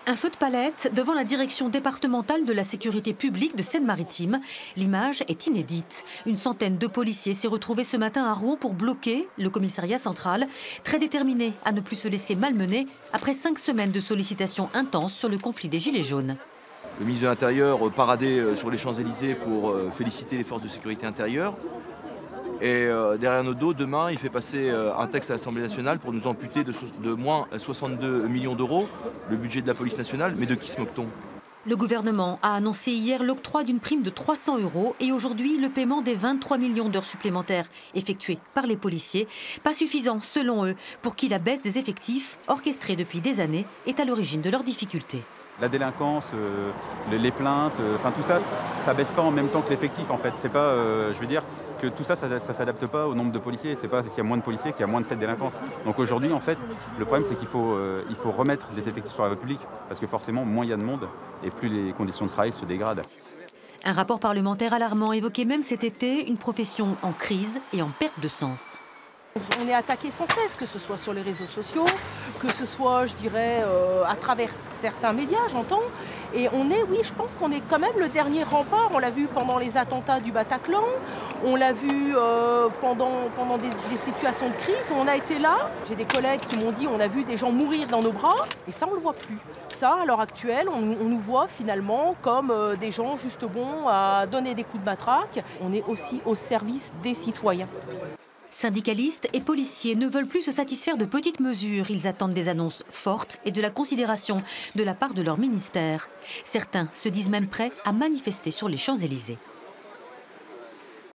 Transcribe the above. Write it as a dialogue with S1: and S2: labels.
S1: Un feu de palette devant la direction départementale de la sécurité publique de Seine-Maritime. L'image est inédite. Une centaine de policiers s'est retrouvée ce matin à Rouen pour bloquer le commissariat central, très déterminés à ne plus se laisser malmener après 5 semaines de sollicitations intenses sur le conflit des Gilets jaunes.
S2: Le ministre de l'Intérieur paradait sur les Champs-Élysées pour féliciter les forces de sécurité intérieure. Et derrière nos dos, demain, il fait passer un texte à l'Assemblée nationale pour nous amputer de moins 62 millions d'euros le budget de la police nationale. Mais de qui se moque-t-on?
S1: Le gouvernement a annoncé hier l'octroi d'une prime de 300 € et aujourd'hui le paiement des 23 millions d'heures supplémentaires effectuées par les policiers. Pas suffisant, selon eux, pour qui la baisse des effectifs, orchestrée depuis des années, est à l'origine de leurs difficultés.
S3: La délinquance, les plaintes, enfin tout ça, ça baisse pas en même temps que l'effectif en fait. C'est pas, je veux dire, que tout ça, ça s'adapte pas au nombre de policiers. C'est pas qu'il y a moins de policiers qu'il y a moins de faits de délinquance. Donc aujourd'hui, en fait, le problème c'est qu'il faut remettre des effectifs sur la voie publique parce que forcément, moins il y a de monde et plus les conditions de travail se dégradent.
S1: Un rapport parlementaire alarmant évoquait même cet été une profession en crise et en perte de sens.
S4: On est attaqué sans cesse, que ce soit sur les réseaux sociaux, que ce soit, je dirais, à travers certains médias, j'entends. Et on est, oui, je pense qu'on est quand même le dernier rempart. On l'a vu pendant les attentats du Bataclan, on l'a vu pendant des situations de crise où on a été là. J'ai des collègues qui m'ont dit on a vu des gens mourir dans nos bras, et ça, on ne le voit plus. Ça, à l'heure actuelle, on nous voit finalement comme des gens juste bons à donner des coups de matraque. On est aussi au service des citoyens.
S1: Syndicalistes et policiers ne veulent plus se satisfaire de petites mesures. Ils attendent des annonces fortes et de la considération de la part de leur ministère. Certains se disent même prêts à manifester sur les Champs-Élysées.